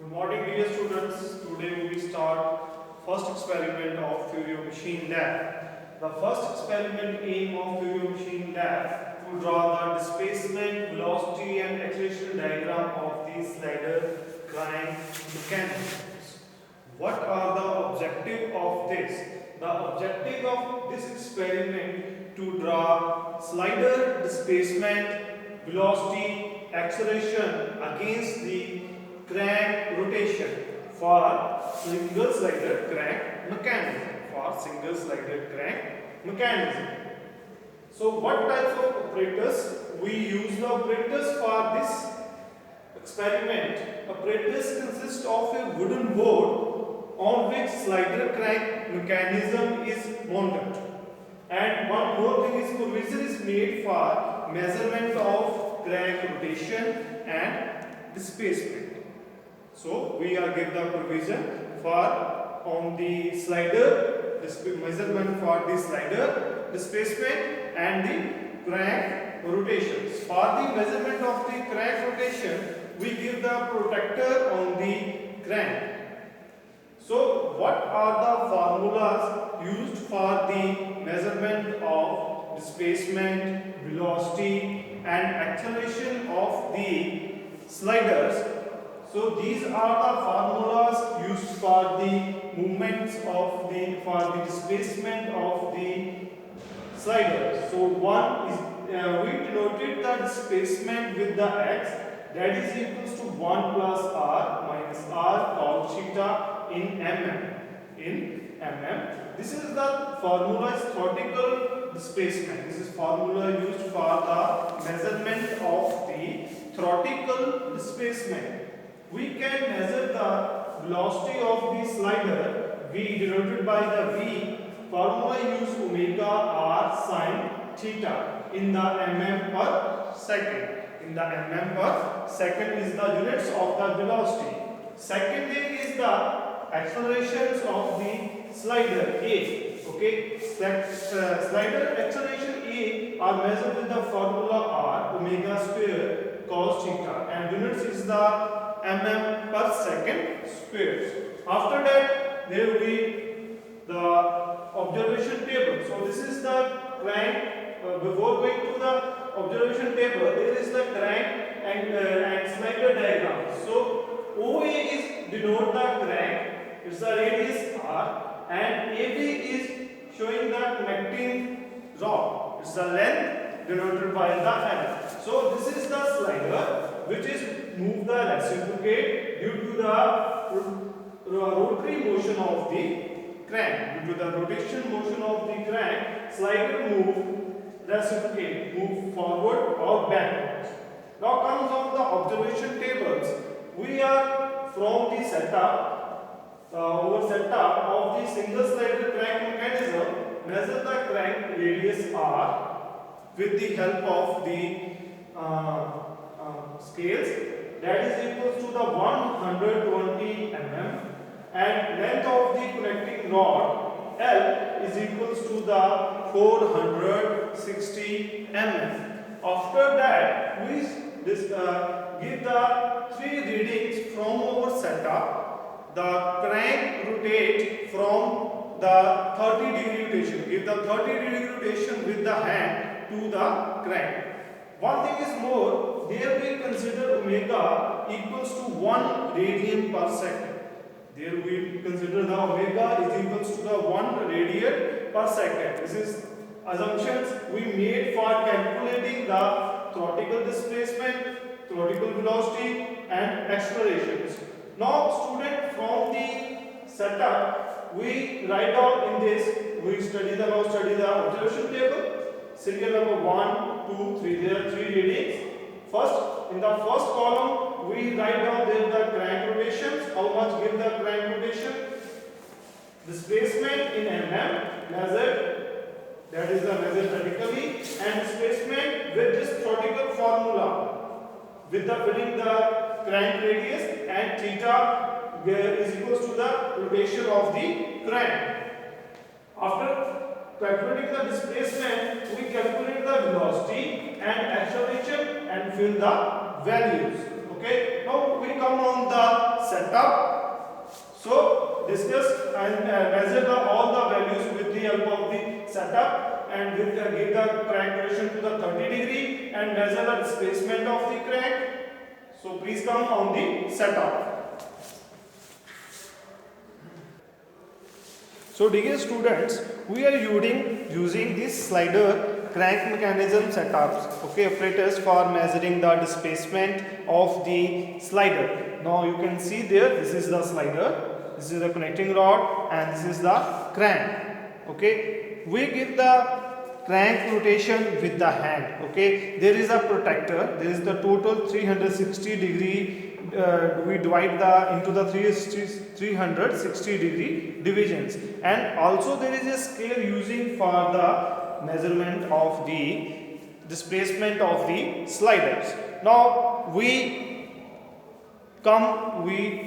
Good morning dear students. Today we start first experiment of theory of machine lab. The first experiment aim of theory of machine lab to draw the displacement, velocity and acceleration diagram of the slider crank mechanisms. What are the objective of this? The objective of this experiment to draw slider displacement, velocity, acceleration against the crank rotation for single slider crank mechanism. So what types of operators we use? The operators for this experiment. Operators consist of a wooden board on which slider crank mechanism is mounted. And one more thing is provision is made for measurement of crank rotation and displacement. So we are give the provision for on the slider measurement for the slider displacement and the crank rotations. For the measurement of the crank rotation, we give the protector on the crank. So what are the formulas used for the measurement of displacement, velocity and acceleration of the sliders? So these are the formulas used for the movements of the displacement of the sliders. So one is we denoted the displacement with the x, that is equals to 1 plus r minus r cos theta in mm. This is the formula is theoretical displacement. This is formula used for the measurement of the theoretical displacement. We can measure the velocity of the slider, v denoted by the v. Formula use omega r sin theta in the mm per second. In the mm per second is the units of the velocity. Second thing is the accelerations of the slider a. Okay, slider acceleration a are measured with the formula r omega square cos theta, and units is the mm per second squares. After that, there will be the observation table. So this is the crank. Before going to the observation table, there is the crank and slider diagram. So OA is denote the crank. It's the radius r, and AB is showing the connecting rod. It's the length denoted by the L. So this is the slider which is move the reciprocate due to the rotary motion of the crank. Due to the rotation motion of the crank, slider move reciprocate, move forward or backwards. Now comes on the observation tables. We are from the setup of the single slider crank mechanism, measure the crank radius r with the help of the scales, that is equals to the 120 mm, and length of the connecting rod L is equals to the 460 mm. After that, we give the three readings from our setup. The crank rotate from the 30-degree rotation. Give the 30-degree rotation with the hand to the crank. One thing is more, there we consider omega equals to 1 radian per second. There we consider the omega is equals to the 1 radian per second. This is assumptions we made for calculating the theoretical displacement, theoretical velocity and accelerations. Now student, from the setup we write down in this, we study the observation table. Serial number 1, 2, 3. There are 3 readings. First, in the first column, we write down there the crank rotations. How much give the crank rotation? Displacement in mm measured. That is the measured vertically, and displacement with this theoretical formula, with the filling the crank radius and theta is equals to the rotation of the crank. After calculating the displacement, we calculate the velocity and acceleration and fill the values. Okay. Okay, now we come on the setup. So discuss and measure all the values with the help of the setup, and give the crank rotation to the 30 degree and measure the displacement of the crank. So please come on the setup. So dear students, we are using this slider crank mechanism setups, okay, operators for measuring the displacement of the slider. Now you can see there, this is the slider, this is the connecting rod, and this is the crank. Okay, we give the crank rotation with the hand. Okay, there is a protector, there is the total 360 degree. We divide into the 360 degree divisions, and also there is a scale using for the measurement of the displacement of the sliders. Now we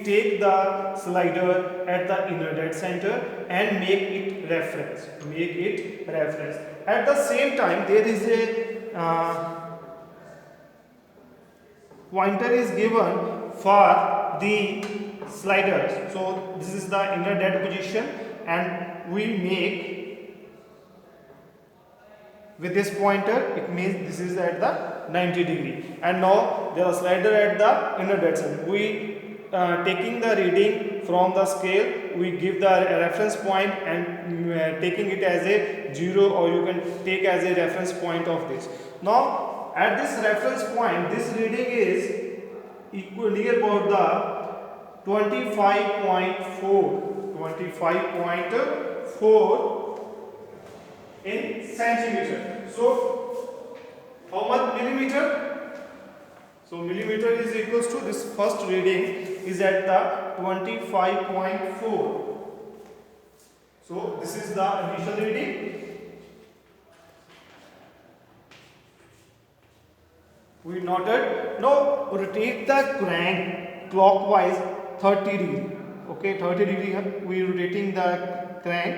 take the slider at the inner dead center and make it reference. At the same time, there is a pointer is given for the sliders. So this is the inner dead position, and we make with this pointer, it means this is at the 90 degree, and now there is slider at the inner dead center. We taking the reading from the scale, we give the reference point and taking it as a 0, or you can take as a reference point of this. Now at this reference point, this reading is equal near about the 25.4 in centimeter. So how much millimeter? So millimeter is equals to this first reading is at the 25.4. So this is the initial reading. We noted. Now rotate the crank clockwise 30 degree. Okay, 30 degree we rotating the crank.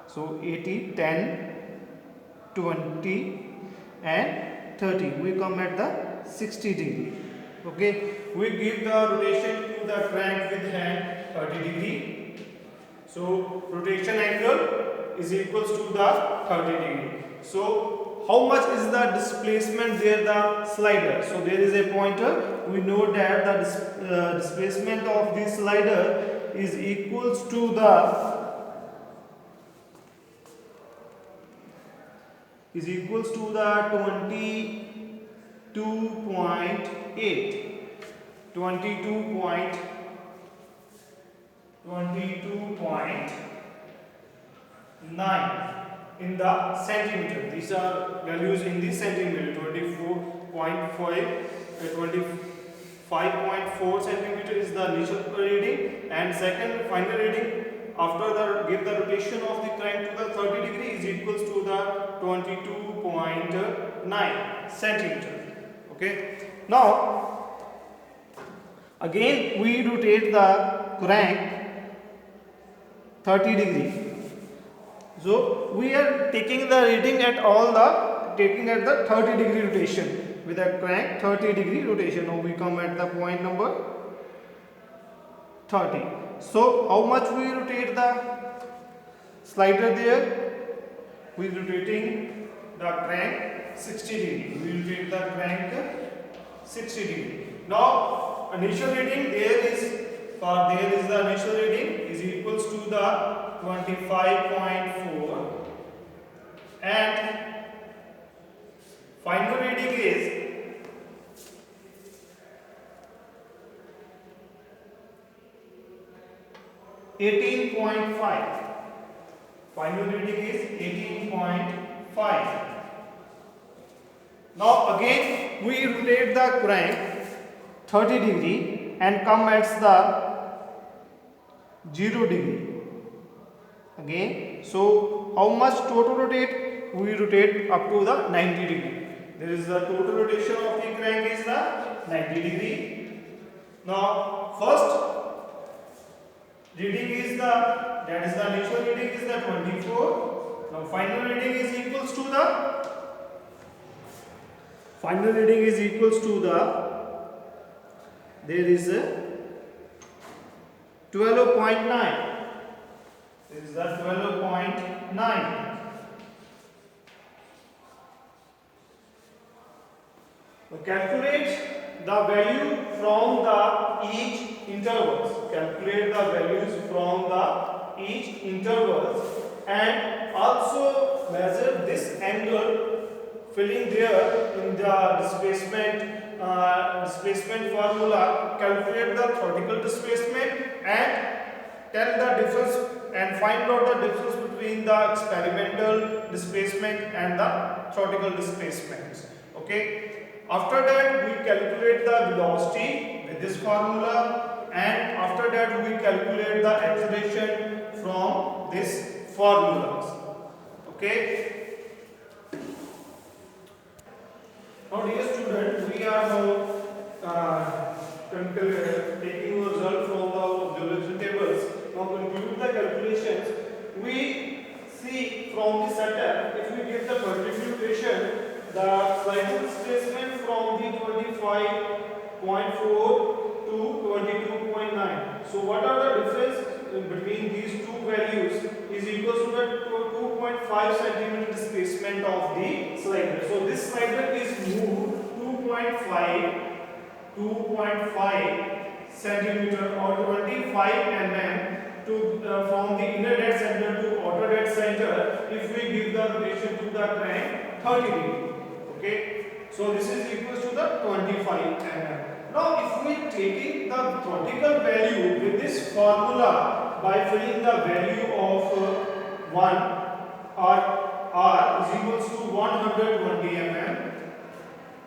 So 80, 10, 20 and 30. We come at the 60 degree. Okay, we give the rotation to the crank with hand 30 degree. So rotation angle is equals to the 30 degree. So how much is the displacement there, the slider? So there is a pointer. We know that the displacement of the slider is equals to the 22.9 in the centimeter. These are values in the centimeter. 25.4 centimeter is the initial reading, and second final reading after give the rotation of the crank to the 30 degree is equals to the 22.9 centimeter. Okay. Now again we rotate the crank 30 degree. So we are taking the reading at the 30 degree rotation with a crank 30 degree rotation. Now we come at the point number 30. So how much we rotate the slider there? We rotating the crank 60 degree. We rotate the crank 60 degree. Now initial reading there is the initial reading is equals to the 25.4, and final reading is 18.5. Final reading is 18.5. Now again we rotate the crank 30 degree and come at the 0 degree. Again, so how much total rotate? We rotate up to the 90 degree. There is the total rotation of the crank is the 90 degree. Now first reading is the initial reading is the 24. Now final reading is equals to the there is a 12.9. This is the 12.9. Calculate the value from the each intervals. Calculate the values from the each intervals and also measure this angle filling there in the displacement formula. Calculate the theoretical displacement and tell the difference and find out the difference between the experimental displacement and the theoretical displacements. Okay. After that we calculate the velocity with this formula, and after that we calculate the acceleration from this formulas. Okay. Now dear student, we are now taking the result from the observation tables. Now conclude the calculations. We see from the setup, if we give the particular equation, the slider displacement from the 25.4 to 22.9. So what are the difference between these two values is equal to the 2.5 centimeter displacement of the slider. So this slider is moved 2.5 centimeter or 25 mm to from the inner dead center to outer dead center if we give the rotation to the crank 30 degree. Okay, so this is equal to the 25 mm. Now if we taking the theoretical value with this formula by filling the value of 1 or r is equals to 120 mm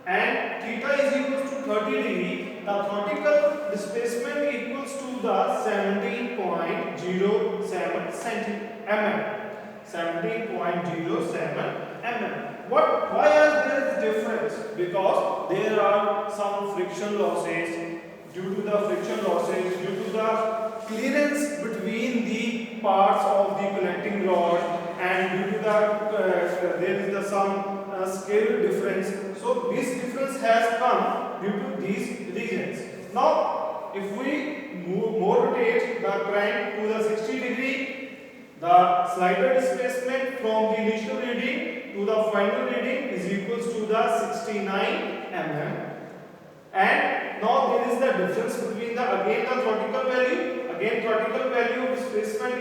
and theta is equals to 30 degree, the theoretical displacement equals to the 17.07 mm. 17.07 mm. Why is there difference? Because there are some friction losses. Due to the friction losses, due to the clearance between the parts of the connecting rod, and due to the there is the some scale difference. So this difference has come due to these reasons. Now, if we more rotate the crank to the 60 degree, the slider displacement from the initial reading to the final reading is equals to the 69 mm. And now there is the difference between the again the theoretical value. Again theoretical value of displacement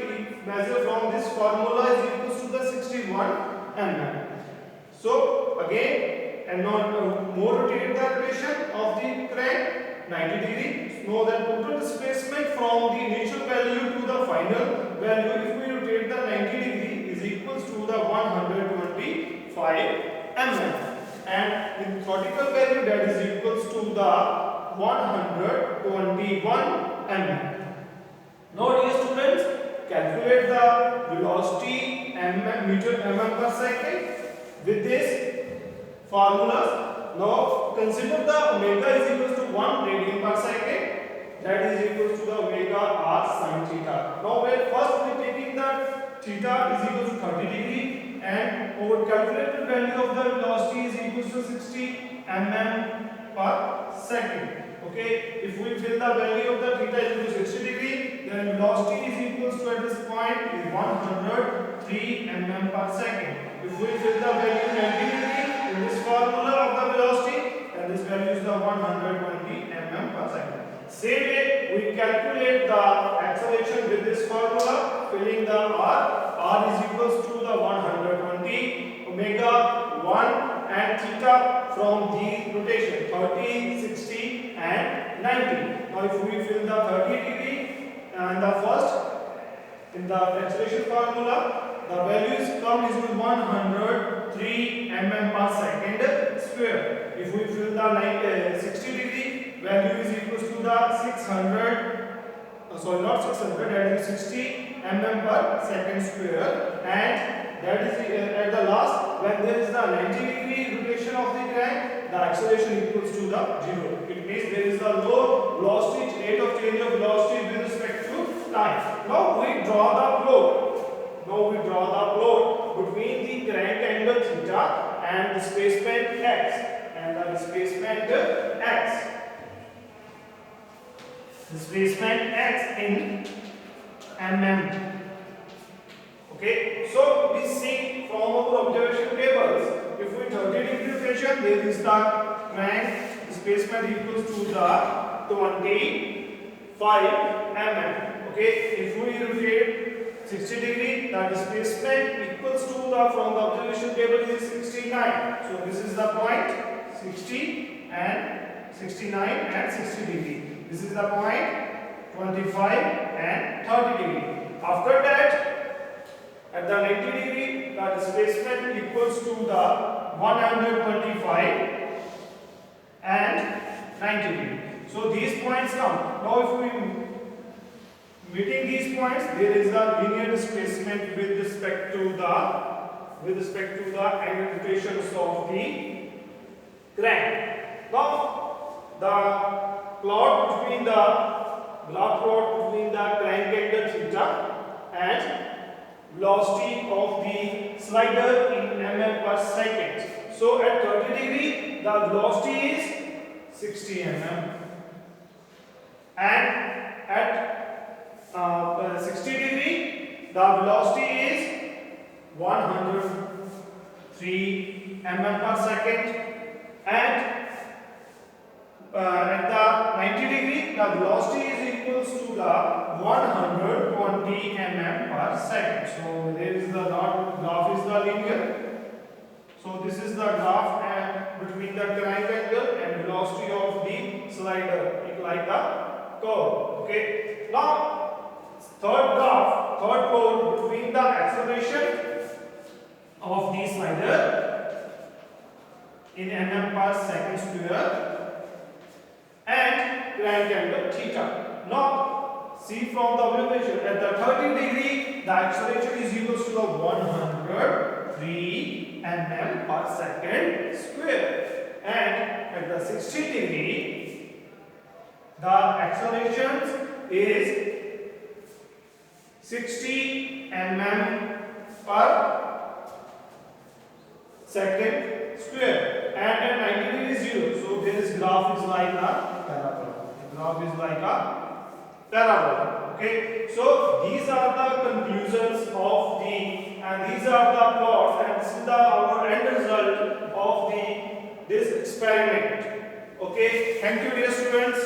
measured from this formula is equals to the 61 mm. So again, and now more rotate the rotation of the crank 90 degree. Know that total displacement from the initial value to the final value, if we rotate the 90 degree, is equals to the 125 mm. And in theoretical value, that is equals to the 121 mm. Now dear students, calculate the velocity meter mm per second with this formulas. Now consider the omega is equals to 1 radian per second, that is equals to the omega r sin theta. Now first we are taking the theta is equals to 30 degree and our calculated value of the velocity is equals to 60 mm per second. Okay, if we fill the value of the theta is equal to 60 degree, then velocity is equals to at this point is 103 mm per second. If we fill the value 90 degree in this formula of the velocity, then this value is the 120 mm per second. Same way we calculate the acceleration with this formula, filling the r is equals to the 120 omega 1 and theta from the rotation 30, 60 and 90. Now if we fill the 30 degree and the first in the acceleration formula, the values come is 103 mm per second square. If we fill the 60 degree, value is equals to the 600, sorry not 600, that is 60 mm per second square, and that is at the last when there is the 90 degree rotation of the crank, the acceleration equals to the 0. It means there is a low velocity, rate of change of velocity with respect to time. Now we draw the plot. Now we draw the plot between the crank angle theta and displacement x, and the displacement x. displacement x in mm. Okay, so we see from our observation tables, if we 30-degree rotation, there is the crank displacement equals to the 25 mm. Okay, if we rotate 60-degree, the displacement equals to the from the observation table is 69. So this is the point 60 and 69 and 60 degree. This is the point 25 and 30 degree. After that, at the 90 degree, the displacement equals to the 125 and 90 degree. So these points come. Now if we meeting these points, there is the linear displacement with respect to the angle rotations of the crank. Now the plot between the graph plot between the crank angle theta and velocity of the slider in mm per second. So at 30 degree, the velocity is 60 mm, and at 60 degree, the velocity is 103 mm per second, and at the 90 degree, the velocity is equals to the 120 mm per second. So there is the graph is the linear. So this is the graph and between the crank angle and velocity of the slider, like the curve. Okay. Now third plot between the acceleration of the slider in mm per second square and crank angle theta. Now see from the observation at the 30 degree, the acceleration is equal to the 103 mm per second square, and at the 60 degree, the acceleration is 60 mm per second square, and at 90 degree is 0. So this graph is like a parabola. The graph is like a parabola. Okay. So these are the conclusions of these are the plots, and this is our end result of this experiment. Okay. Thank you, dear students.